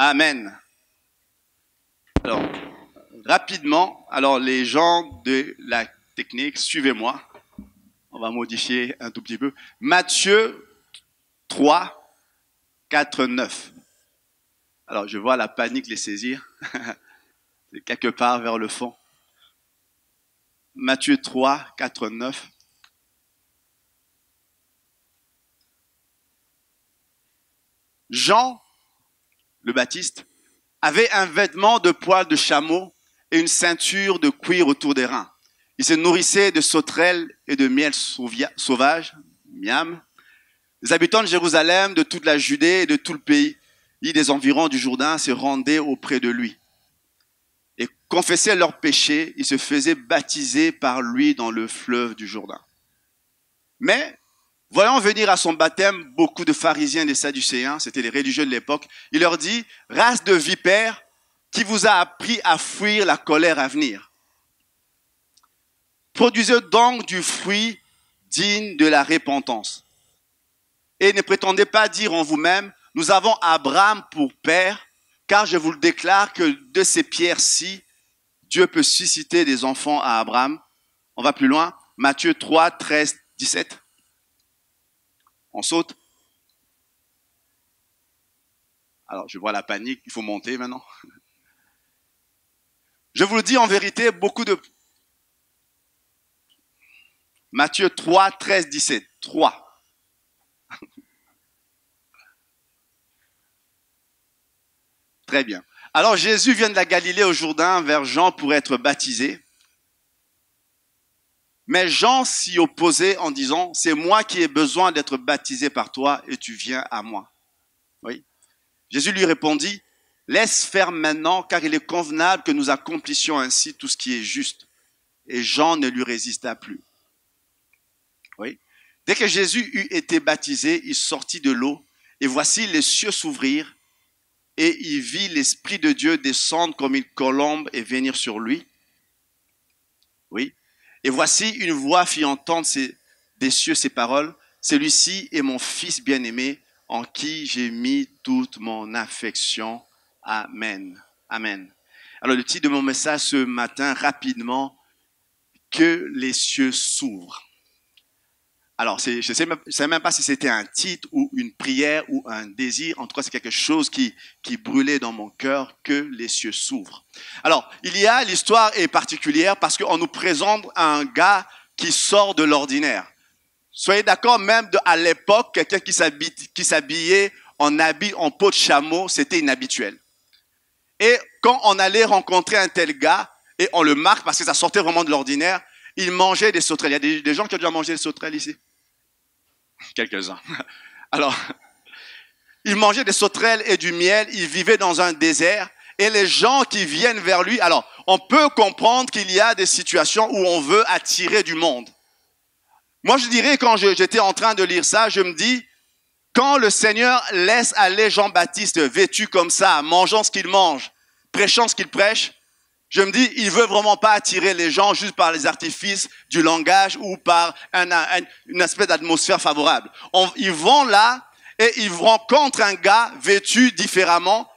Amen. Alors, rapidement, les gens de la technique, suivez-moi. On va modifier un tout petit peu. Matthieu 3, 4, 9. Alors, je vois la panique les saisir. C'est quelque part vers le fond. Matthieu 3, 4, 9. Jean, le Baptiste, avait un vêtement de poil de chameau et une ceinture de cuir autour des reins. Il se nourrissait de sauterelles et de miel sauvage, miam. Les habitants de Jérusalem, de toute la Judée et de tout le pays des environs du Jourdain se rendaient auprès de lui et confessaient leurs péchés. Ils se faisaient baptiser par lui dans le fleuve du Jourdain. Mais, voyant venir à son baptême beaucoup de pharisiens et des sadducéens, c'était les religieux de l'époque, il leur dit, « Race de vipères, qui vous a appris à fuir la colère à venir? Produisez donc du fruit digne de la repentance. Et ne prétendez pas dire en vous-même, nous avons Abraham pour père, car je vous le déclare que de ces pierres-ci, Dieu peut susciter des enfants à Abraham. » On va plus loin. Matthieu 3, 13, 17. On saute. Alors, je vois la panique. Il faut monter maintenant. Je vous le dis en vérité, beaucoup de... Matthieu 3, 13, 17. 3. Très bien. Alors Jésus vient de la Galilée au Jourdain vers Jean pour être baptisé. Mais Jean s'y opposait en disant, c'est moi qui ai besoin d'être baptisé par toi et tu viens à moi. Oui. Jésus lui répondit, laisse faire maintenant car il est convenable que nous accomplissions ainsi tout ce qui est juste. Et Jean ne lui résista plus. Oui. Dès que Jésus eut été baptisé, il sortit de l'eau et voici les cieux s'ouvrirent. Et il vit l'Esprit de Dieu descendre comme une colombe et venir sur lui. Oui. Et voici une voix fit entendre des cieux ces paroles. Celui-ci est mon Fils bien-aimé, en qui j'ai mis toute mon affection. Amen. Amen. Alors le titre de mon message ce matin, rapidement, que les cieux s'ouvrent. Alors, je ne sais même pas si c'était un titre ou une prière ou un désir. En tout cas, c'est quelque chose qui brûlait dans mon cœur, que les cieux s'ouvrent. Alors, l'histoire est particulière parce qu'on nous présente un gars qui sort de l'ordinaire. Soyez d'accord, même à l'époque, quelqu'un qui s'habillait en habit en peau de chameau, c'était inhabituel. Et quand on allait rencontrer un tel gars, et on le marque parce que ça sortait vraiment de l'ordinaire, il mangeait des sauterelles. Il y a des gens qui ont déjà mangé des sauterelles ici? Quelques-uns. Alors, il mangeait des sauterelles et du miel, il vivait dans un désert, et les gens qui viennent vers lui, alors, on peut comprendre qu'il y a des situations où on veut attirer du monde. Moi, je dirais, quand j'étais en train de lire ça, je me dis, quand le Seigneur laisse aller Jean-Baptiste vêtu comme ça, mangeant ce qu'il mange, prêchant ce qu'il prêche, je me dis, il veut vraiment pas attirer les gens juste par les artifices du langage ou par une aspect d'atmosphère favorable. Ils vont là et ils rencontrent un gars vêtu différemment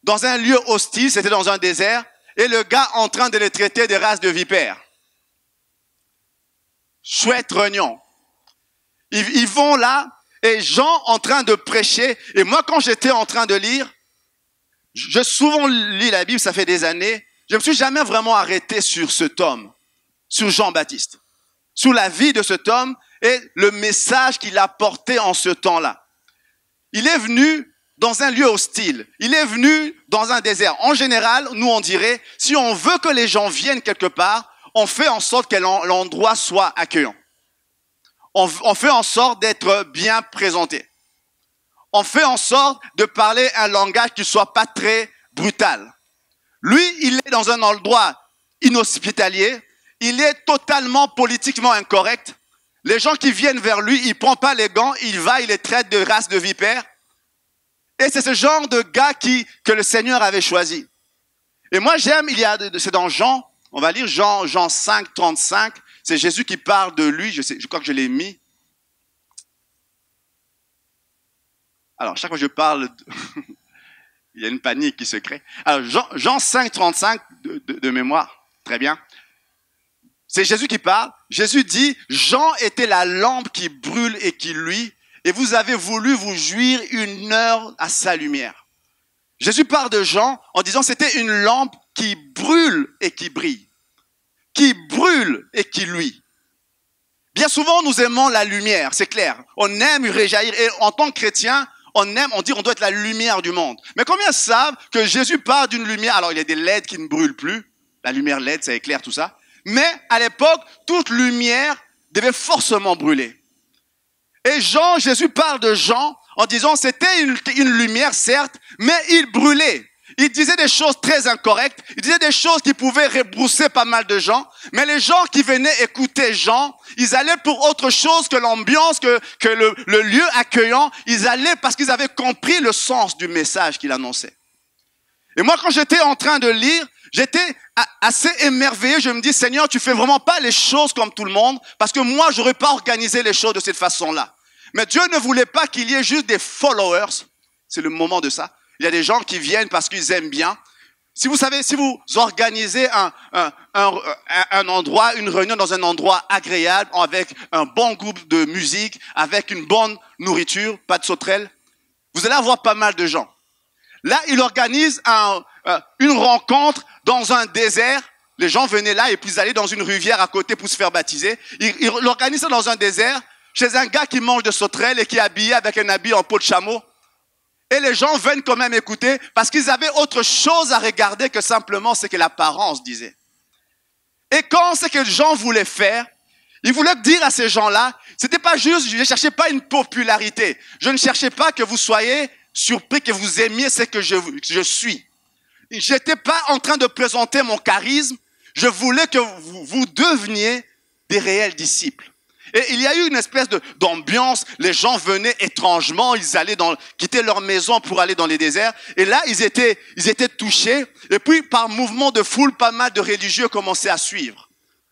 dans un lieu hostile, c'était dans un désert, et le gars en train de les traiter des races de vipères. Chouette rognon. Ils vont là et Jean en train de prêcher. Et moi, quand j'étais en train de lire, je souvent lis la Bible, ça fait des années. Je ne me suis jamais vraiment arrêté sur cet homme, sur Jean-Baptiste, sur la vie de cet homme et le message qu'il a porté en ce temps-là. Il est venu dans un lieu hostile. Il est venu dans un désert. En général, nous on dirait, si on veut que les gens viennent quelque part, on fait en sorte que l'endroit soit accueillant. On fait en sorte d'être bien présenté. On fait en sorte de parler un langage qui ne soit pas très brutal. Lui, il est dans un endroit inhospitalier. Il est totalement politiquement incorrect. Les gens qui viennent vers lui, il ne prend pas les gants, il les traite de race de vipères. Et c'est ce genre de gars que le Seigneur avait choisi. Et moi, j'aime, c'est dans Jean, on va lire Jean 5, 35. C'est Jésus qui parle de lui, je crois que je l'ai mis. Alors, chaque fois que je parle, Il y a une panique qui se crée. Alors, Jean 5, 35 de mémoire. Très bien. C'est Jésus qui parle. Jésus dit, Jean était la lampe qui brûle et qui luit, et vous avez voulu vous jouir une heure à sa lumière. Jésus parle de Jean en disant, c'était une lampe qui brûle et qui brille, qui brûle et qui luit. Bien souvent, nous aimons la lumière, c'est clair. On aime réjaillir, et en tant que chrétien, on dit on doit être la lumière du monde. Mais combien savent que Jésus parle d'une lumière? Alors, il y a des LED qui ne brûlent plus. La lumière LED, ça éclaire tout ça. Mais à l'époque, toute lumière devait forcément brûler. Et Jésus parle de Jean en disant c'était une lumière, certes, mais il brûlait. Il disait des choses très incorrectes. Il disait des choses qui pouvaient rebrousser pas mal de gens. Mais les gens qui venaient écouter Jean, ils allaient pour autre chose que l'ambiance, que le lieu accueillant. Ils allaient parce qu'ils avaient compris le sens du message qu'il annonçait. Et moi, quand j'étais en train de lire, j'étais assez émerveillé. Je me dis, Seigneur, tu fais vraiment pas les choses comme tout le monde, parce que moi, j'aurais pas organisé les choses de cette façon-là. Mais Dieu ne voulait pas qu'il y ait juste des followers. C'est le moment de ça. Il y a des gens qui viennent parce qu'ils aiment bien. Si vous savez, si vous organisez un endroit, une réunion dans un endroit agréable, avec un bon groupe de musique, avec une bonne nourriture, pas de sauterelles, vous allez avoir pas mal de gens. Là, il organise une rencontre dans un désert. Les gens venaient là et puis ils allaient dans une rivière à côté pour se faire baptiser. Il organise ça dans un désert, chez un gars qui mange de sauterelles et qui est habillé avec un habit en peau de chameau. Et les gens viennent quand même écouter parce qu'ils avaient autre chose à regarder que simplement ce que l'apparence disait. Et quand ce que les gens voulaient faire, ils voulaient dire à ces gens-là, c'était pas juste, je ne cherchais pas une popularité. Je ne cherchais pas que vous soyez surpris, que vous aimiez ce que je suis. Je n'étais pas en train de présenter mon charisme. Je voulais que vous deveniez des réels disciples. Et il y a eu une espèce d'ambiance. Les gens venaient étrangement. Ils allaient quitter leur maison pour aller dans les déserts. Et là, ils étaient touchés. Et puis, par mouvement de foule, pas mal de religieux commençaient à suivre.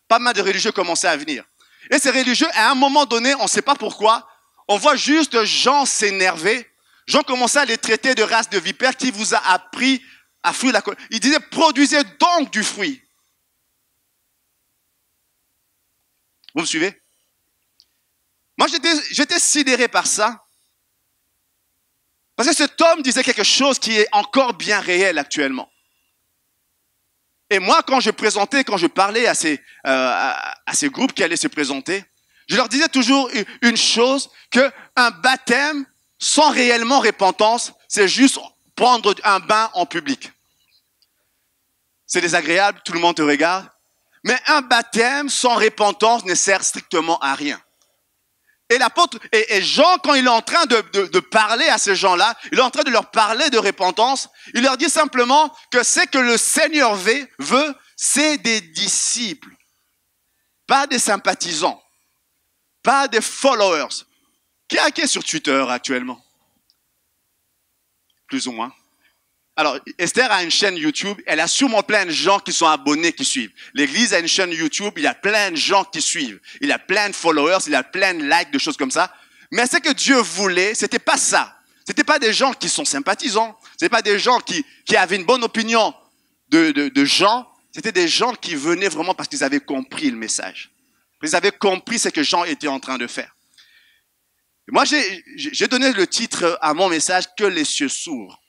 Pas mal de religieux commençaient à venir. Et ces religieux, à un moment donné, on ne sait pas pourquoi, on voit juste Jean s'énerver. Jean commençait à les traiter de race de vipères qui vous a appris à fuir la colère. Il disait, produisez donc du fruit. Vous me suivez? Moi, j'étais sidéré par ça. Parce que cet homme disait quelque chose qui est encore bien réel actuellement. Et moi, quand je parlais à ces groupes qui allaient se présenter, je leur disais toujours une chose, qu'un baptême sans réellement repentance, c'est juste prendre un bain en public. C'est désagréable, tout le monde te regarde. Mais un baptême sans repentance ne sert strictement à rien. Et l'apôtre, et Jean, quand il est en train de parler à ces gens-là, il est en train de leur parler de repentance, il leur dit simplement que ce que le Seigneur veut, c'est des disciples. Pas des sympathisants. Pas des followers. Qui est sur Twitter actuellement? Plus ou moins. Alors, Esther a une chaîne YouTube, elle a sûrement plein de gens qui sont abonnés, qui suivent. L'église a une chaîne YouTube, il y a plein de gens qui suivent. Il y a plein de followers, il y a plein de likes, de choses comme ça. Mais ce que Dieu voulait, c'était pas ça. C'était pas des gens qui sont sympathisants. C'était pas des gens qui avaient une bonne opinion de Jean. C'était des gens qui venaient vraiment parce qu'ils avaient compris le message. Ils avaient compris ce que Jean était en train de faire. Et moi, j'ai donné le titre à mon message, que les cieux s'ouvrent.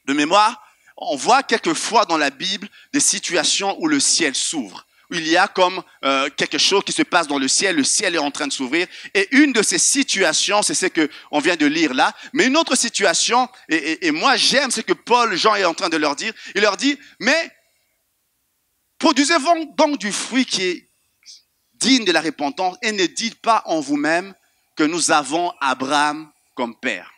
De mémoire, on voit quelquefois dans la Bible des situations où le ciel s'ouvre. Où il y a comme quelque chose qui se passe dans le ciel est en train de s'ouvrir. Et une de ces situations, c'est ce qu'on vient de lire là. Mais une autre situation, et moi j'aime ce que Jean est en train de leur dire. Il leur dit, mais produisez donc du fruit qui est digne de la repentance et ne dites pas en vous-même que nous avons Abraham comme père.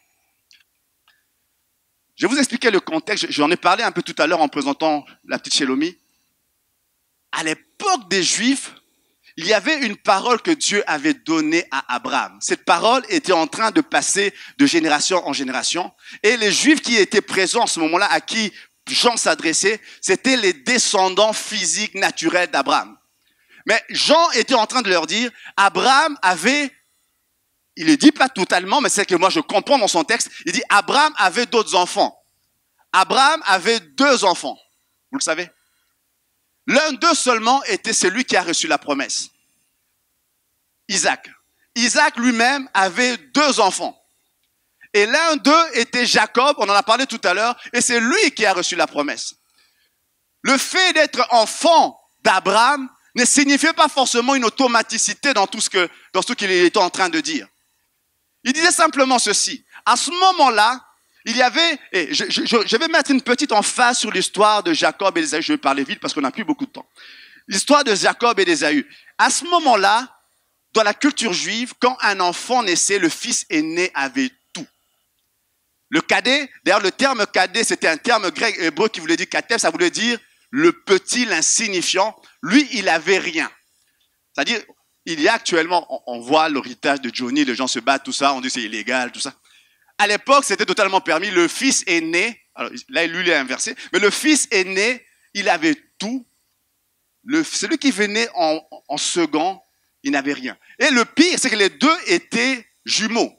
Je vais vous expliquer le contexte. J'en ai parlé un peu tout à l'heure en présentant la petite Chélomi. À l'époque des Juifs, il y avait une parole que Dieu avait donnée à Abraham. Cette parole était en train de passer de génération en génération. Et les Juifs qui étaient présents à ce moment-là, à qui Jean s'adressait, c'était les descendants physiques naturels d'Abraham. Mais Jean était en train de leur dire, Abraham avait... Il ne dit pas totalement, mais c'est que moi je comprends dans son texte. Il dit, Abraham avait d'autres enfants. Abraham avait 2 enfants, vous le savez. L'un d'eux seulement était celui qui a reçu la promesse. Isaac. Isaac lui-même avait 2 enfants. Et l'un d'eux était Jacob, on en a parlé tout à l'heure, et c'est lui qui a reçu la promesse. Le fait d'être enfant d'Abraham ne signifiait pas forcément une automaticité dans ce qu'il était en train de dire. Il disait simplement ceci. À ce moment-là, il y avait, et je vais mettre une petite emphase sur l'histoire de Jacob et d'Ésaü. Je vais parler vite parce qu'on n'a plus beaucoup de temps. L'histoire de Jacob et d'Ésaü. À ce moment-là, dans la culture juive, quand un enfant naissait, le fils aîné avait tout. Le cadet, d'ailleurs le terme cadet, c'était un terme grec hébreu qui voulait dire katev, ça voulait dire le petit, l'insignifiant. Lui, il avait rien. C'est-à-dire, il y a actuellement, on voit l'héritage de Johnny, les gens se battent, tout ça, on dit c'est illégal, tout ça. À l'époque, c'était totalement permis. Le fils aîné, alors là, lui, il est inversé, mais le fils aîné, il avait tout. Celui qui venait en second, il n'avait rien. Et le pire, c'est que les 2 étaient jumeaux.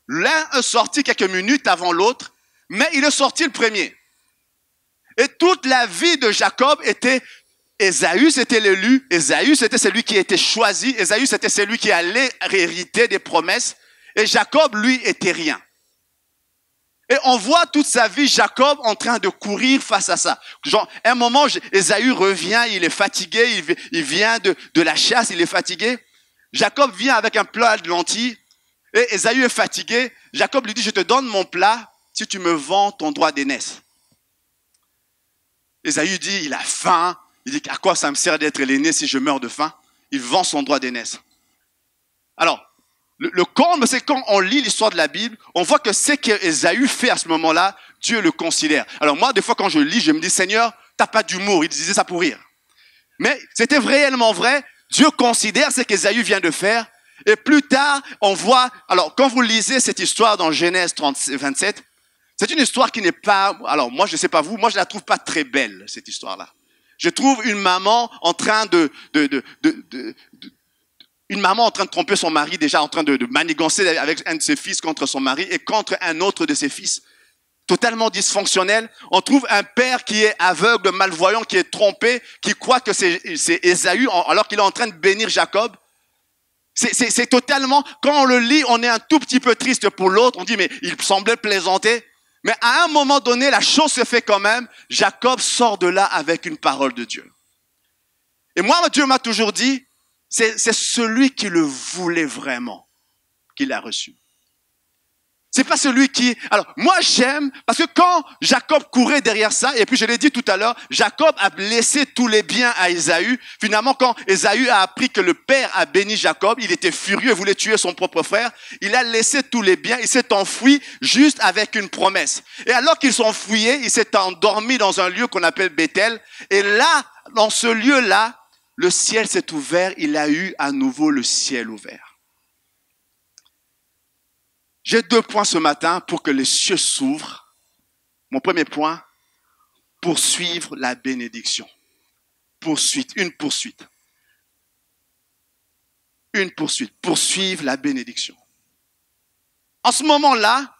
L'un est sorti quelques minutes avant l'autre, mais il est sorti le premier. Et toute la vie de Jacob était, Ésaü c'était l'élu, Ésaü c'était celui qui était choisi, Ésaü c'était celui qui allait hériter des promesses, et Jacob, lui, était rien. Et on voit toute sa vie Jacob en train de courir face à ça. Genre, à un moment, Ésaü revient, il est fatigué, il vient de la chasse, il est fatigué. Jacob vient avec un plat de lentilles, et Ésaü est fatigué. Jacob lui dit, je te donne mon plat si tu me vends ton droit d'aînesse. Ésaü dit, il a faim. Il dit, à quoi ça me sert d'être l'aîné si je meurs de faim? Il vend son droit d'aînesse. Alors, le comble, c'est quand on lit l'histoire de la Bible, on voit que ce qu'Ésaü fait à ce moment-là, Dieu le considère. Alors moi, des fois, quand je lis, je me dis, Seigneur, t'as pas d'humour. Il disait ça pour rire. Mais c'était réellement vrai. Dieu considère ce qu'Ésaü vient de faire. Et plus tard, on voit, alors quand vous lisez cette histoire dans Genèse 27, c'est une histoire qui n'est pas, alors moi je ne sais pas vous, moi je la trouve pas très belle, cette histoire-là. Je trouve une maman en train une maman en train de tromper son mari, déjà en train de manigancer avec un de ses fils contre son mari et contre un autre de ses fils. Totalement dysfonctionnel. On trouve un père qui est aveugle, malvoyant, qui est trompé, qui croit que c'est Ésaü alors qu'il est en train de bénir Jacob. C'est totalement, quand on le lit, on est un tout petit peu triste pour l'autre. On dit, mais il semblait plaisanter. Mais à un moment donné, la chose se fait quand même. Jacob sort de là avec une parole de Dieu. Et moi, Dieu m'a toujours dit, c'est celui qui le voulait vraiment qui l'a reçu. C'est pas celui qui... Alors, moi, j'aime, parce que quand Jacob courait derrière ça, et puis je l'ai dit tout à l'heure, Jacob a laissé tous les biens à Ésaü. Finalement, quand Ésaü a appris que le père a béni Jacob, il était furieux, il voulait tuer son propre frère. Il a laissé tous les biens, il s'est enfui juste avec une promesse. Et alors qu'il s'enfuyait, il s'est endormi dans un lieu qu'on appelle Bethel. Et là, dans ce lieu-là, le ciel s'est ouvert, il a eu à nouveau le ciel ouvert. J'ai 2 points ce matin pour que les cieux s'ouvrent. Mon premier point, poursuivre la bénédiction. Poursuite, une poursuite. Une poursuite, poursuivre la bénédiction. En ce moment-là,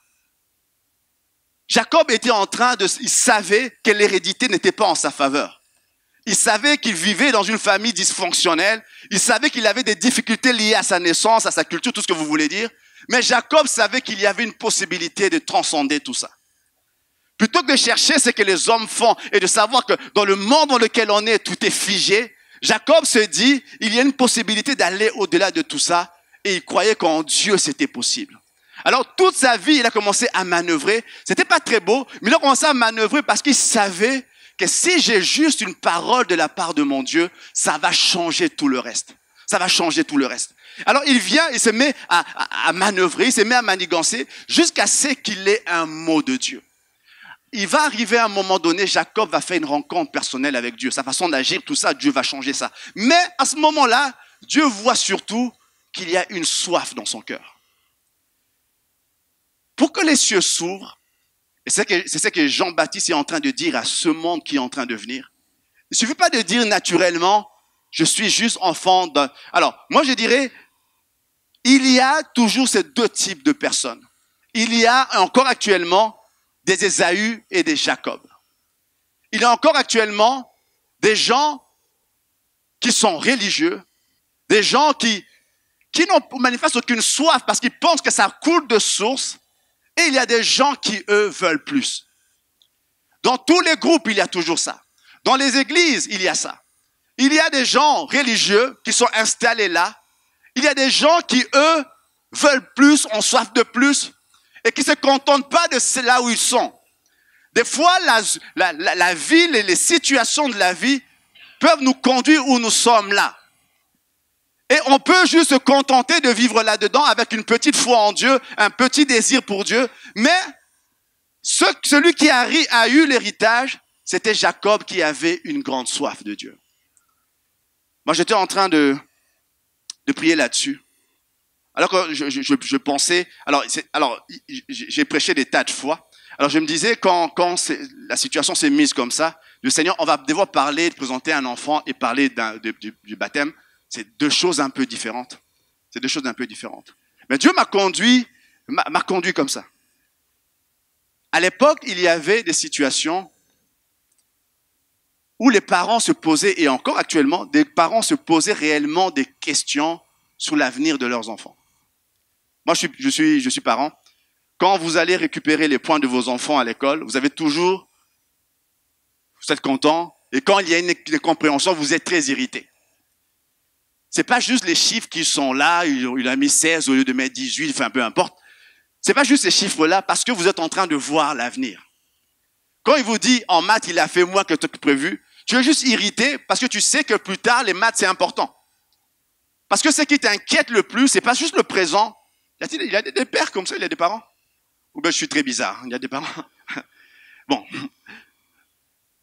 Jacob était en train il savait que l'hérédité n'était pas en sa faveur. Il savait qu'il vivait dans une famille dysfonctionnelle. Il savait qu'il avait des difficultés liées à sa naissance, à sa culture, tout ce que vous voulez dire. Mais Jacob savait qu'il y avait une possibilité de transcender tout ça. Plutôt que de chercher ce que les hommes font et de savoir que dans le monde dans lequel on est, tout est figé, Jacob se dit, il y a une possibilité d'aller au-delà de tout ça. Et il croyait qu'en Dieu, c'était possible. Alors, toute sa vie, il a commencé à manœuvrer. C'était pas très beau, mais il a commencé à manœuvrer parce qu'il savait que si j'ai juste une parole de la part de mon Dieu, ça va changer tout le reste. Ça va changer tout le reste. Alors il vient, il se met à manœuvrer, il se met à manigancer jusqu'à ce qu'il ait un mot de Dieu. Il va arriver à un moment donné, Jacob va faire une rencontre personnelle avec Dieu. Sa façon d'agir, tout ça, Dieu va changer ça. Mais à ce moment-là, Dieu voit surtout qu'il y a une soif dans son cœur. Pour que les cieux s'ouvrent, et c'est ce que Jean-Baptiste est en train de dire à ce monde qui est en train de venir, il ne suffit pas de dire naturellement, je suis juste enfant d'un... Alors, moi je dirais, il y a toujours ces 2 types de personnes. Il y a encore actuellement des Ésaü et des Jacob. Il y a encore actuellement des gens qui sont religieux, des gens qui n'ont manifestent aucune soif parce qu'ils pensent que ça coule de source. Et il y a des gens qui, eux, veulent plus. Dans tous les groupes, il y a toujours ça. Dans les églises, il y a ça. Il y a des gens religieux qui sont installés là. Il y a des gens qui, eux, veulent plus, ont soif de plus et qui ne se contentent pas de là où ils sont. Des fois, la vie, les situations de la vie peuvent nous conduire où nous sommes là. Et on peut juste se contenter de vivre là-dedans avec une petite foi en Dieu, un petit désir pour Dieu. Mais celui qui a eu l'héritage, c'était Jacob qui avait une grande soif de Dieu. Moi, j'étais en train de prier là-dessus. Alors que je pensais, alors j'ai prêché des tas de fois. Alors je me disais, quand la situation s'est mise comme ça, le Seigneur, on va devoir parler, de présenter un enfant et parler du baptême. C'est deux choses un peu différentes. C'est deux choses un peu différentes. Mais Dieu m'a conduit comme ça. À l'époque, il y avait des situations où les parents se posaient, et encore actuellement, des parents se posaient réellement des questions sur l'avenir de leurs enfants. Moi, je suis parent. Quand vous allez récupérer les points de vos enfants à l'école, vous êtes content, et quand il y a une incompréhension, vous êtes très irrité. C'est pas juste les chiffres qui sont là, il a mis 16 au lieu de mettre 18, enfin peu importe. C'est pas juste ces chiffres-là, parce que vous êtes en train de voir l'avenir. Quand il vous dit, en maths, il a fait moins que prévu, tu es juste irrité parce que tu sais que plus tard, les maths, c'est important. Parce que ce qui t'inquiète le plus, c'est pas juste le présent. Il y a des pères comme ça, il y a des parents. Ou bien je suis très bizarre, il y a des parents. Bon.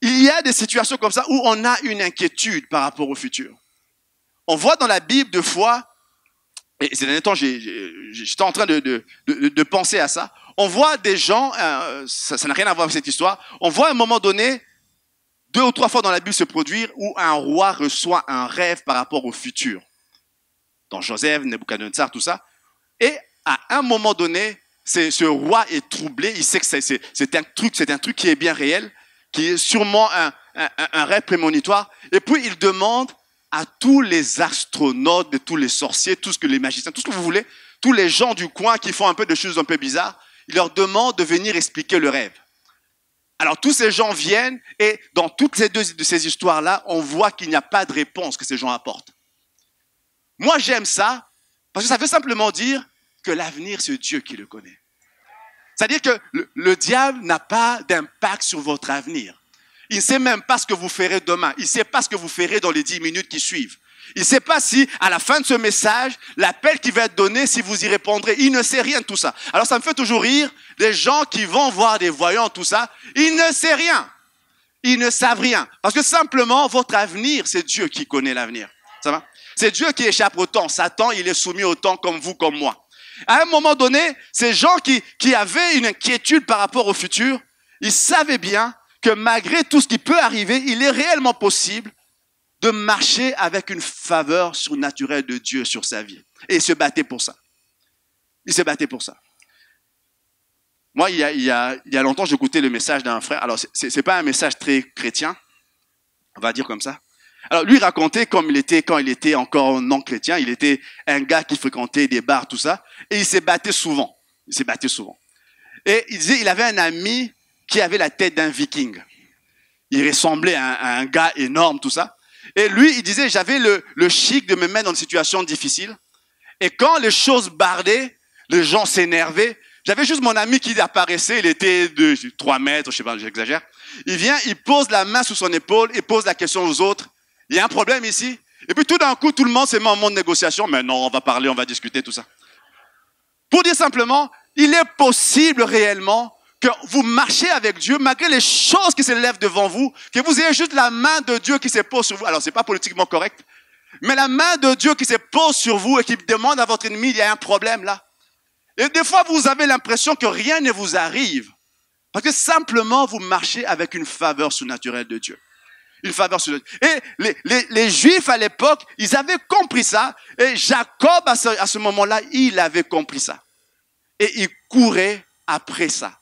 Il y a des situations comme ça où on a une inquiétude par rapport au futur. On voit dans la Bible deux fois, et ces derniers temps, j'étais en train de penser à ça. On voit des gens, ça n'a rien à voir avec cette histoire, on voit à un moment donné, 2 ou 3 fois dans la Bible se produire où un roi reçoit un rêve par rapport au futur. Dans Joseph, Nebuchadnezzar, tout ça. Et à un moment donné, ce roi est troublé, il sait que c'est un truc qui est bien réel, qui est sûrement un rêve prémonitoire. Et puis il demande à tous les astronautes, de tous les sorciers, tout ce que les magiciens, tout ce que vous voulez, tous les gens du coin qui font un peu de choses un peu bizarres, il leur demande de venir expliquer le rêve. Alors tous ces gens viennent et dans toutes ces deux de ces histoires-là, on voit qu'il n'y a pas de réponse que ces gens apportent. Moi j'aime ça parce que ça veut simplement dire que l'avenir c'est Dieu qui le connaît. C'est-à-dire que le diable n'a pas d'impact sur votre avenir. Il ne sait même pas ce que vous ferez demain. Il ne sait pas ce que vous ferez dans les 10 minutes qui suivent. Il ne sait pas si, à la fin de ce message, l'appel qui va être donné, si vous y répondrez. Il ne sait rien de tout ça. Alors ça me fait toujours rire, les gens qui vont voir des voyants, tout ça, ils ne savent rien. Ils ne savent rien. Parce que simplement, votre avenir, c'est Dieu qui connaît l'avenir. Ça va? C'est Dieu qui échappe au temps. Satan, il est soumis au temps comme vous, comme moi. À un moment donné, ces gens qui avaient une inquiétude par rapport au futur, ils savaient bien que malgré tout ce qui peut arriver, il est réellement possible de marcher avec une faveur surnaturelle de Dieu sur sa vie. Et il se battait pour ça. Il se battait pour ça. Moi, il y a longtemps, j'écoutais le message d'un frère. Alors, c'est pas un message très chrétien, on va dire comme ça. Alors, lui racontait comme quand il était encore non chrétien, il était un gars qui fréquentait des bars, tout ça, et il s'est battu souvent. Et il disait, il avait un ami qui avait la tête d'un viking. Il ressemblait à un gars énorme, tout ça. Et lui, il disait, j'avais le chic de me mettre dans une situation difficile. Et quand les choses bardaient, les gens s'énervaient, j'avais juste mon ami qui apparaissait, il était de 3 mètres, je sais pas, j'exagère. Il vient, il pose la main sur son épaule et pose la question aux autres. Il y a un problème ici? Et puis tout d'un coup, tout le monde se met en mode négociation. Mais non, on va parler, on va discuter, tout ça. Pour dire simplement, il est possible réellement que vous marchez avec Dieu, malgré les choses qui se lèvent devant vous, que vous ayez juste la main de Dieu qui se pose sur vous. Alors, c'est pas politiquement correct, mais la main de Dieu qui se pose sur vous et qui demande à votre ennemi, il y a un problème là. Et des fois, vous avez l'impression que rien ne vous arrive, parce que simplement, vous marchez avec une faveur surnaturelle de Dieu. Une faveur surnaturelle. Et les Juifs à l'époque, ils avaient compris ça, et Jacob, à ce moment-là, il avait compris ça. Et il courait après ça.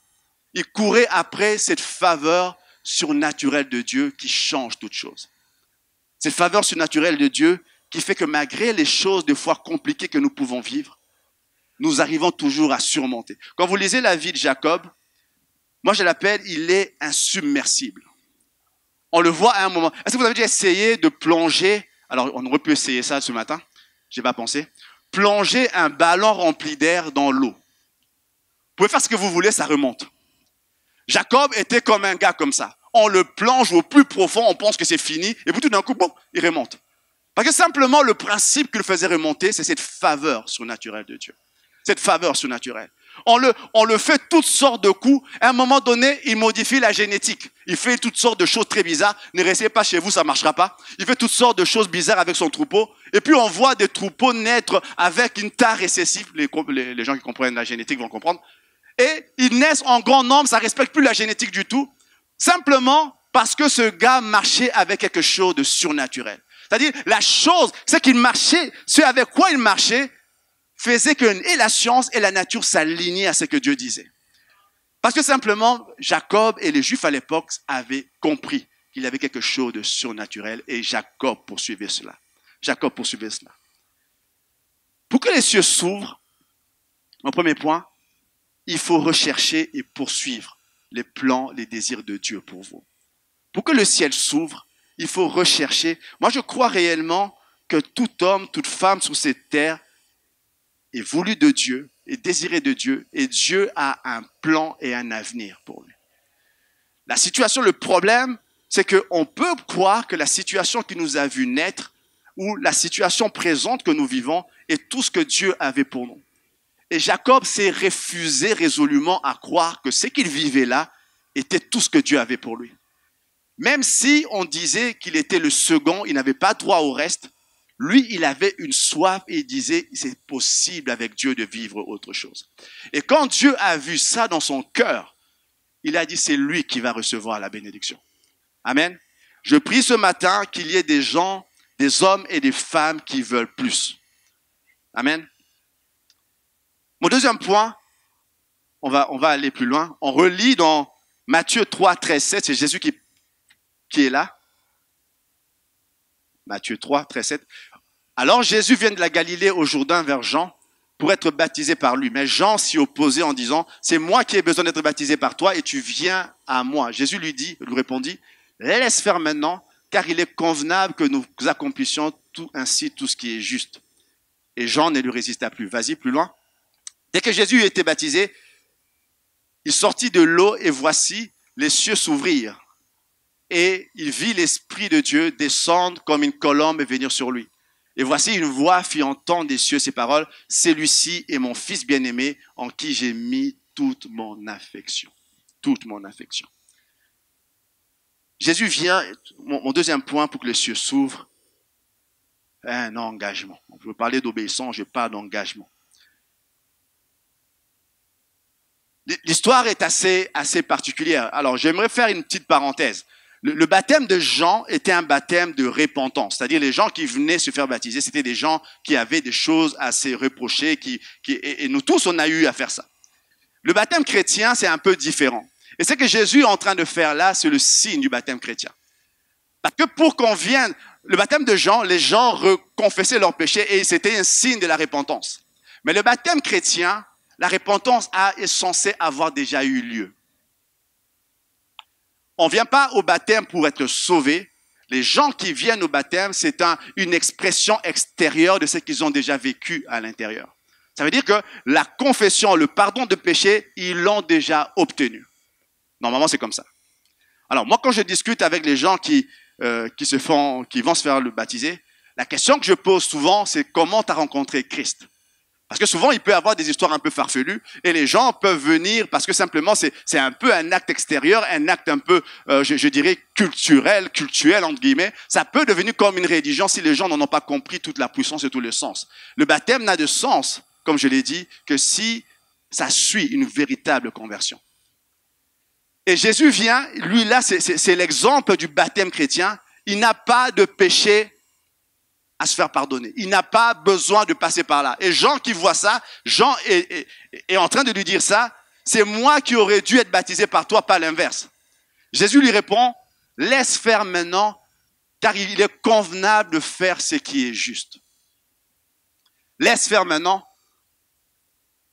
Il courait après cette faveur surnaturelle de Dieu qui change toute chose. Cette faveur surnaturelle de Dieu qui fait que malgré les choses des fois compliquées que nous pouvons vivre, nous arrivons toujours à surmonter. Quand vous lisez la vie de Jacob, moi je l'appelle, il est insubmersible. On le voit à un moment. Est-ce que vous avez déjà essayé de plonger, alors on aurait pu essayer ça ce matin, je n'ai pas pensé, plonger un ballon rempli d'air dans l'eau. Vous pouvez faire ce que vous voulez, ça remonte. Jacob était comme un gars comme ça. On le plonge au plus profond, on pense que c'est fini, et puis tout d'un coup, bon, il remonte. Parce que simplement, le principe qui le faisait remonter, c'est cette faveur surnaturelle de Dieu. Cette faveur surnaturelle. On le fait toutes sortes de coups. À un moment donné, il modifie la génétique. Il fait toutes sortes de choses très bizarres. Ne restez pas chez vous, ça ne marchera pas. Il fait toutes sortes de choses bizarres avec son troupeau. Et puis, on voit des troupeaux naître avec une taille récessive. Les gens qui comprennent la génétique vont comprendre. Et ils naissent en grand nombre, ça ne respecte plus la génétique du tout. Simplement parce que ce gars marchait avec quelque chose de surnaturel. C'est-à-dire, la chose, c'est qu'il marchait, ce avec quoi il marchait, faisait que et la science et la nature s'alignaient à ce que Dieu disait. Parce que simplement, Jacob et les Juifs à l'époque avaient compris qu'il y avait quelque chose de surnaturel et Jacob poursuivait cela. Jacob poursuivait cela. Pour que les cieux s'ouvrent, mon premier point, il faut rechercher et poursuivre les plans, les désirs de Dieu pour vous. Pour que le ciel s'ouvre, il faut rechercher. Moi, je crois réellement que tout homme, toute femme sur cette terre est voulu de Dieu, est désiré de Dieu, et Dieu a un plan et un avenir pour lui. La situation, le problème, c'est qu'on peut croire que la situation qui nous a vu naître ou la situation présente que nous vivons est tout ce que Dieu avait pour nous. Et Jacob s'est refusé résolument à croire que ce qu'il vivait là était tout ce que Dieu avait pour lui. Même si on disait qu'il était le second, il n'avait pas droit au reste, lui, il avait une soif et il disait, c'est possible avec Dieu de vivre autre chose. Et quand Dieu a vu ça dans son cœur, il a dit, c'est lui qui va recevoir la bénédiction. Amen. Je prie ce matin qu'il y ait des gens, des hommes et des femmes qui veulent plus. Amen. Mon deuxième point, on va aller plus loin. On relit dans Matthieu 3, 13, 7, c'est Jésus qui est là. Matthieu 3, 13, 7. Alors Jésus vient de la Galilée au Jourdain vers Jean pour être baptisé par lui. Mais Jean s'y opposait en disant, c'est moi qui ai besoin d'être baptisé par toi et tu viens à moi. Jésus lui répondit, laisse faire maintenant, car il est convenable que nous accomplissions ainsi tout ce qui est juste. Et Jean ne lui résista plus. Vas-y, plus loin. Dès que Jésus eut été baptisé, il sortit de l'eau et voici, les cieux s'ouvrirent. Et il vit l'Esprit de Dieu descendre comme une colombe et venir sur lui. Et voici une voix fit entendre des cieux ces paroles, celui-ci est mon fils bien-aimé en qui j'ai mis toute mon affection. Toute mon affection. Jésus vient, mon deuxième point pour que les cieux s'ouvrent, un engagement. On peut parler d'obéissance, je parle d'engagement. L'histoire est assez particulière. Alors, j'aimerais faire une petite parenthèse. Le baptême de Jean était un baptême de repentance. C'est-à-dire, les gens qui venaient se faire baptiser, c'était des gens qui avaient des choses à se reprocher, et nous tous, on a eu à faire ça. Le baptême chrétien, c'est un peu différent. Et ce que Jésus est en train de faire là, c'est le signe du baptême chrétien. Parce que pour qu'on vienne, le baptême de Jean, les gens reconfessaient leurs péchés et c'était un signe de la repentance. Mais le baptême chrétien, la repentance est censée avoir déjà eu lieu. On ne vient pas au baptême pour être sauvé. Les gens qui viennent au baptême, c'est une expression extérieure de ce qu'ils ont déjà vécu à l'intérieur. Ça veut dire que la confession, le pardon de péché, ils l'ont déjà obtenu. Normalement, c'est comme ça. Alors, moi, quand je discute avec les gens qui vont se faire le baptiser, la question que je pose souvent, c'est comment tu as rencontré Christ? Parce que souvent, il peut y avoir des histoires un peu farfelues et les gens peuvent venir parce que simplement, c'est un peu un acte extérieur, un acte un peu, je dirais, culturel, entre guillemets. Ça peut devenir comme une religion si les gens n'en ont pas compris toute la puissance et tout le sens. Le baptême n'a de sens, comme je l'ai dit, que si ça suit une véritable conversion. Et Jésus vient, lui là, c'est l'exemple du baptême chrétien. Il n'a pas de péché à se faire pardonner. Il n'a pas besoin de passer par là. Et Jean qui voit ça, Jean est en train de lui dire ça, c'est moi qui aurais dû être baptisé par toi, pas l'inverse. Jésus lui répond, laisse faire maintenant, car il est convenable de faire ce qui est juste. Laisse faire maintenant,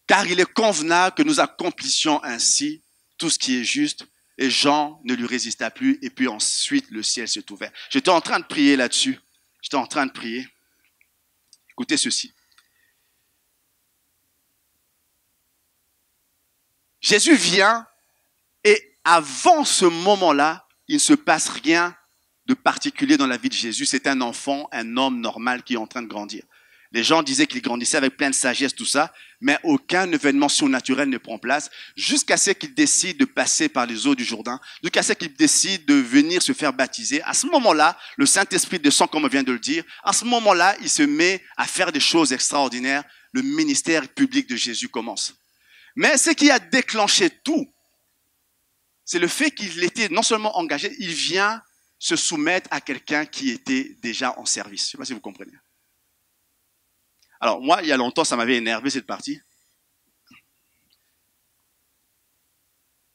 car il est convenable que nous accomplissions ainsi tout ce qui est juste. Et Jean ne lui résista plus, et puis ensuite le ciel s'est ouvert. J'étais en train de prier là-dessus. J'étais en train de prier. Écoutez ceci. Jésus vient, et avant ce moment-là, il ne se passe rien de particulier dans la vie de Jésus. C'est un enfant, un homme normal qui est en train de grandir. Les gens disaient qu'il grandissait avec plein de sagesse, tout ça, mais aucun événement surnaturel ne prend place jusqu'à ce qu'il décide de passer par les eaux du Jourdain, jusqu'à ce qu'il décide de venir se faire baptiser. À ce moment-là, le Saint-Esprit descend, comme on vient de le dire. À ce moment-là, il se met à faire des choses extraordinaires. Le ministère public de Jésus commence. Mais ce qui a déclenché tout, c'est le fait qu'il était non seulement engagé, il vient se soumettre à quelqu'un qui était déjà en service. Je ne sais pas si vous comprenez. Alors, moi, il y a longtemps, ça m'avait énervé cette partie.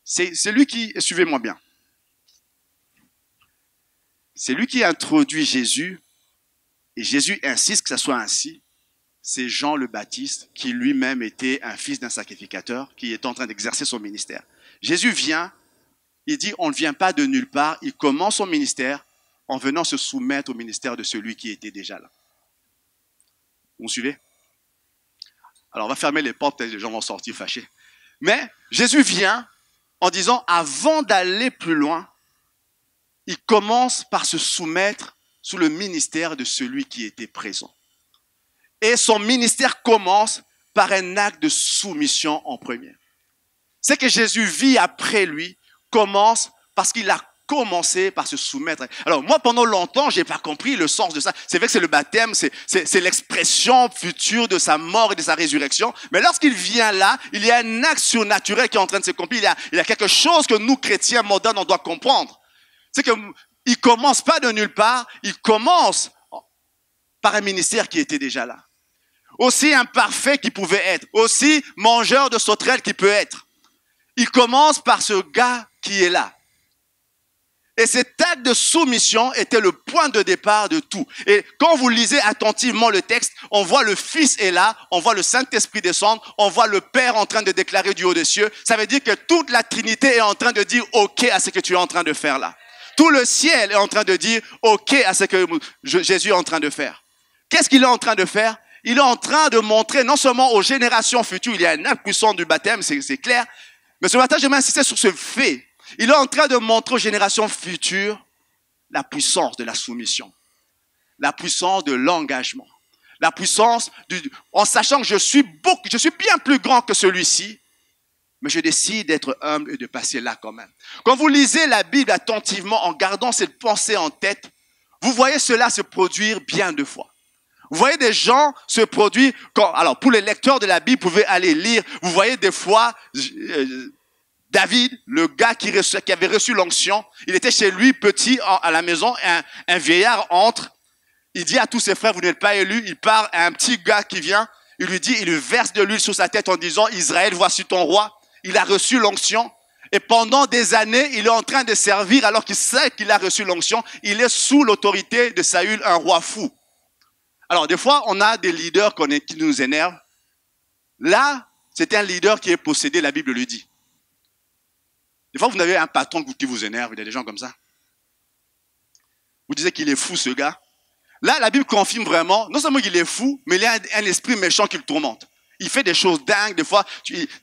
C'est lui qui, suivez-moi bien. C'est lui qui a introduit Jésus, et Jésus insiste que ça soit ainsi. C'est Jean le Baptiste, qui lui-même était un fils d'un sacrificateur, qui est en train d'exercer son ministère. Jésus vient, il dit, on ne vient pas de nulle part, il commence son ministère en venant se soumettre au ministère de celui qui était déjà là. Vous me suivez? Alors, on va fermer les portes, peut-être les gens vont sortir fâchés. Mais Jésus vient en disant, avant d'aller plus loin, il commence par se soumettre sous le ministère de celui qui était présent. Et son ministère commence par un acte de soumission en premier. Ce que Jésus vit après lui commence parce qu'il a commencer par se soumettre. Alors moi, pendant longtemps, j'ai pas compris le sens de ça. C'est vrai que c'est le baptême, c'est l'expression future de sa mort et de sa résurrection. Mais lorsqu'il vient là, il y a un acte surnaturel qui est en train de s'accomplir. Il y a quelque chose que nous, chrétiens modernes, on doit comprendre. C'est qu'il commence pas de nulle part, il commence par un ministère qui était déjà là. Aussi imparfait qu'il pouvait être, aussi mangeur de sauterelles qu'il peut être. Il commence par ce gars qui est là. Et cet acte de soumission était le point de départ de tout. Et quand vous lisez attentivement le texte, on voit le Fils est là, on voit le Saint-Esprit descendre, on voit le Père en train de déclarer du haut des cieux. Ça veut dire que toute la Trinité est en train de dire OK à ce que tu es en train de faire là. Tout le ciel est en train de dire OK à ce que Jésus est en train de faire. Qu'est-ce qu'il est en train de faire? Il est en train de montrer non seulement aux générations futures, il y a un acte puissant du baptême, c'est clair, mais ce matin, j'aimerais insister sur ce fait. Il est en train de montrer aux générations futures la puissance de la soumission, la puissance de l'engagement, la puissance en sachant que je suis bien plus grand que celui-ci, mais je décide d'être humble et de passer là quand même. Quand vous lisez la Bible attentivement en gardant cette pensée en tête, vous voyez cela se produire bien de fois. Vous voyez des gens se produire, alors pour les lecteurs de la Bible, vous pouvez aller lire, vous voyez des fois David, le gars qui avait reçu l'onction, il était chez lui petit à la maison, un vieillard entre, il dit à tous ses frères, vous n'êtes pas élus, il part à un petit gars qui vient, il lui dit, il lui verse de l'huile sur sa tête en disant, Israël, voici ton roi, il a reçu l'onction, et pendant des années, il est en train de servir alors qu'il sait qu'il a reçu l'onction, il est sous l'autorité de Saül, un roi fou. Alors des fois, on a des leaders qui nous énervent. Là, c'est un leader qui est possédé, la Bible le dit. Des fois, vous avez un patron qui vous énerve, il y a des gens comme ça. Vous disiez qu'il est fou, ce gars. Là, la Bible confirme vraiment, non seulement qu'il est fou, mais il y a un esprit méchant qui le tourmente. Il fait des choses dingues. Des fois,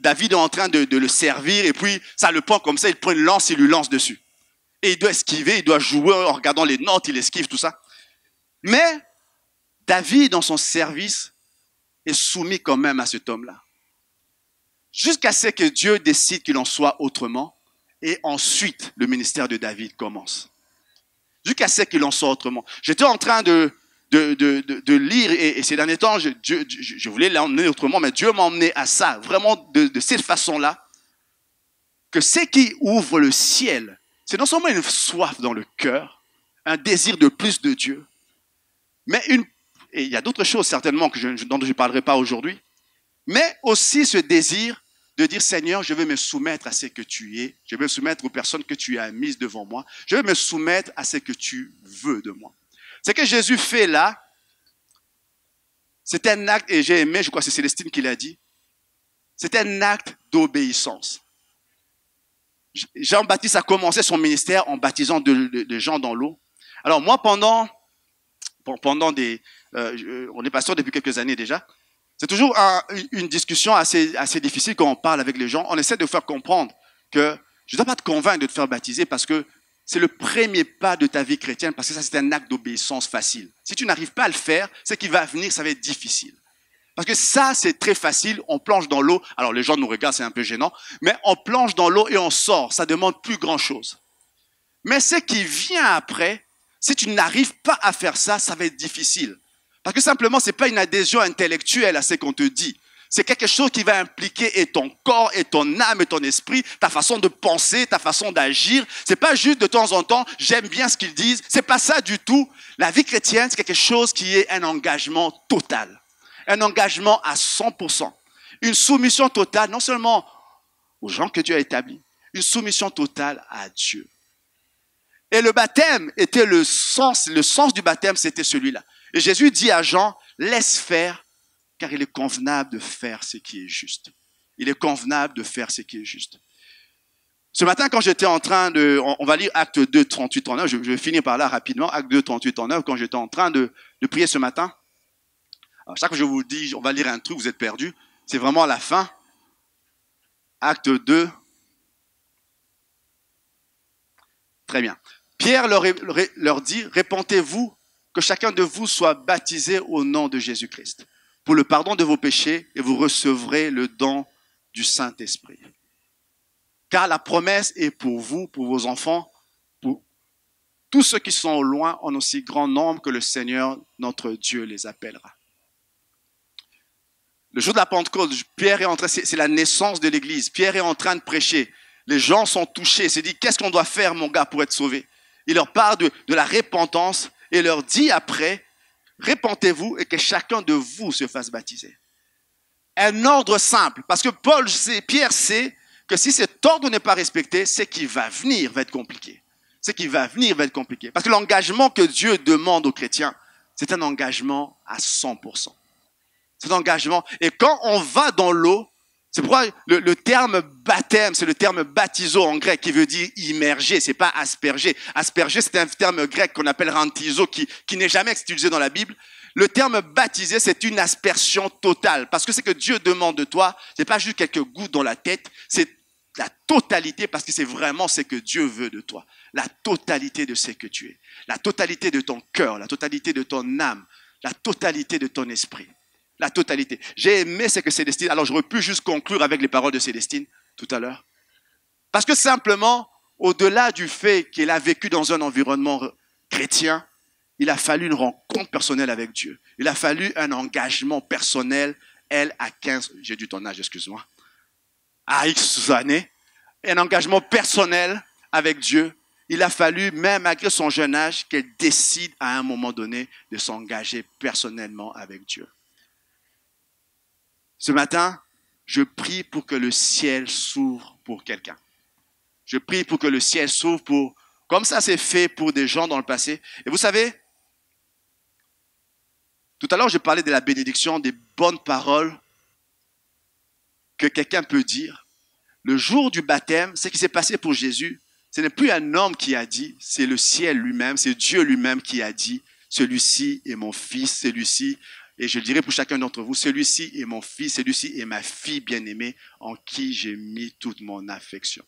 David est en train de le servir, et puis ça le prend comme ça, il prend une lance, il lui lance dessus. Et il doit esquiver, il doit jouer en regardant les notes, il esquive, tout ça. Mais David, dans son service, est soumis quand même à cet homme-là. Jusqu'à ce que Dieu décide qu'il en soit autrement. Et ensuite, le ministère de David commence. Jusqu'à ce qu'il en soit autrement. J'étais en train de lire, et ces derniers temps, je voulais l'emmener autrement, mais Dieu m'a emmené à ça, vraiment de cette façon-là, que ce qui ouvre le ciel, c'est non seulement une soif dans le cœur, un désir de plus de Dieu, mais et il y a d'autres choses certainement dont je ne parlerai pas aujourd'hui, mais aussi ce désir de dire, Seigneur, je veux me soumettre à ce que tu es, je veux me soumettre aux personnes que tu as mises devant moi, je veux me soumettre à ce que tu veux de moi. Ce que Jésus fait là, c'est un acte, et j'ai aimé, je crois que c'est Célestine qui l'a dit, c'est un acte d'obéissance. Jean-Baptiste a commencé son ministère en baptisant des gens dans l'eau. Alors moi, pendant on est pasteur depuis quelques années déjà, c'est toujours une discussion assez difficile quand on parle avec les gens. On essaie de faire comprendre que je ne dois pas te convaincre de te faire baptiser parce que c'est le premier pas de ta vie chrétienne, parce que ça, c'est un acte d'obéissance facile. Si tu n'arrives pas à le faire, ce qui va venir, ça va être difficile. Parce que ça, c'est très facile. On plonge dans l'eau. Alors, les gens nous regardent, c'est un peu gênant. Mais on plonge dans l'eau et on sort. Ça demande plus grand-chose. Mais ce qui vient après, si tu n'arrives pas à faire ça, ça va être difficile. Parce que simplement, ce n'est pas une adhésion intellectuelle à ce qu'on te dit. C'est quelque chose qui va impliquer et ton corps, et ton âme, et ton esprit, ta façon de penser, ta façon d'agir. C'est pas juste de temps en temps, j'aime bien ce qu'ils disent. C'est pas ça du tout. La vie chrétienne, c'est quelque chose qui est un engagement total. Un engagement à 100%. Une soumission totale, non seulement aux gens que Dieu a établis, une soumission totale à Dieu. Et le baptême était le sens du baptême, c'était celui-là. Et Jésus dit à Jean, laisse faire, car il est convenable de faire ce qui est juste. Il est convenable de faire ce qui est juste. Ce matin, quand j'étais en train de... On va lire Acte 2, 38, 39. Je vais finir par là rapidement. Acte 2, 38, 39. Quand j'étais en train de prier ce matin. Alors, chaque fois que je vous dis, on va lire un truc, vous êtes perdus. C'est vraiment à la fin. Acte 2. Très bien. Pierre leur dit, répentez-vous, que chacun de vous soit baptisé au nom de Jésus-Christ, pour le pardon de vos péchés, et vous recevrez le don du Saint-Esprit. Car la promesse est pour vous, pour vos enfants, pour tous ceux qui sont au loin, en aussi grand nombre que le Seigneur, notre Dieu, les appellera. Le jour de la Pentecôte, Pierre est en train, c'est la naissance de l'Église. Pierre est en train de prêcher. Les gens sont touchés. Il s'est dit, qu'est-ce qu'on doit faire, mon gars, pour être sauvé? Il leur parle de la repentance et leur dit après, répentez-vous et que chacun de vous se fasse baptiser. Un ordre simple, parce que Pierre sait que si cet ordre n'est pas respecté, ce qui va venir va être compliqué. Ce qui va venir va être compliqué. Parce que l'engagement que Dieu demande aux chrétiens, c'est un engagement à 100%. C'est un engagement. Et quand on va dans l'eau, c'est pourquoi le terme baptême, c'est le terme baptizo en grec qui veut dire immerger, c'est pas asperger. Asperger, c'est un terme grec qu'on appelle rantizo qui n'est jamais utilisé dans la Bible. Le terme baptisé, c'est une aspersion totale. Parce que ce que Dieu demande de toi, c'est pas juste quelques gouttes dans la tête, c'est la totalité, parce que c'est vraiment ce que Dieu veut de toi. La totalité de ce que tu es. La totalité de ton cœur, la totalité de ton âme, la totalité de ton esprit. La totalité. J'ai aimé ce que Célestine... Alors, j'aurais pu juste conclure avec les paroles de Célestine tout à l'heure. Parce que simplement, au-delà du fait qu'elle a vécu dans un environnement chrétien, il a fallu une rencontre personnelle avec Dieu. Il a fallu un engagement personnel, elle, à 15... J'ai dû ton âge, excuse-moi. À X années. Un engagement personnel avec Dieu. Il a fallu, même malgré son jeune âge, qu'elle décide à un moment donné de s'engager personnellement avec Dieu. Ce matin, je prie pour que le ciel s'ouvre pour quelqu'un. Je prie pour que le ciel s'ouvre pour, comme ça c'est fait pour des gens dans le passé. Et vous savez, tout à l'heure je parlais de la bénédiction, des bonnes paroles que quelqu'un peut dire. Le jour du baptême, ce qui s'est passé pour Jésus, ce n'est plus un homme qui a dit, c'est le ciel lui-même, c'est Dieu lui-même qui a dit, celui-ci est mon fils, celui-ci. Et je le dirai pour chacun d'entre vous, celui-ci est mon fils, celui-ci est ma fille bien-aimée en qui j'ai mis toute mon affection.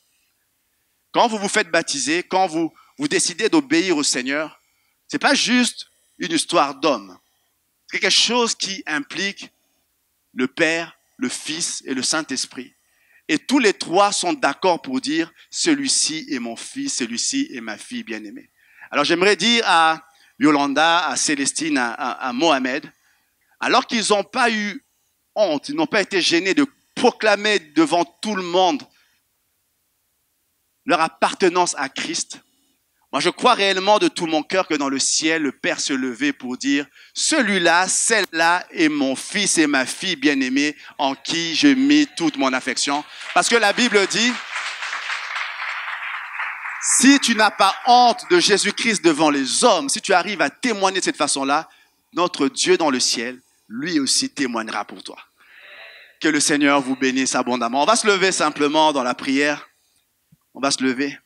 Quand vous vous faites baptiser, quand vous décidez d'obéir au Seigneur, ce n'est pas juste une histoire d'homme. C'est quelque chose qui implique le Père, le Fils et le Saint-Esprit. Et tous les trois sont d'accord pour dire, celui-ci est mon fils, celui-ci est ma fille bien-aimée. Alors j'aimerais dire à Yolanda, à Célestine, à Mohamed, alors qu'ils n'ont pas eu honte, ils n'ont pas été gênés de proclamer devant tout le monde leur appartenance à Christ, Moi, je crois réellement de tout mon cœur que dans le ciel, le Père se levait pour dire, celui-là, celle-là est mon fils et ma fille bien-aimée en qui je mets toute mon affection. Parce que la Bible dit, si tu n'as pas honte de Jésus-Christ devant les hommes, si tu arrives à témoigner de cette façon-là, notre Dieu dans le ciel, lui aussi témoignera pour toi. Que le Seigneur vous bénisse abondamment. On va se lever simplement dans la prière. On va se lever.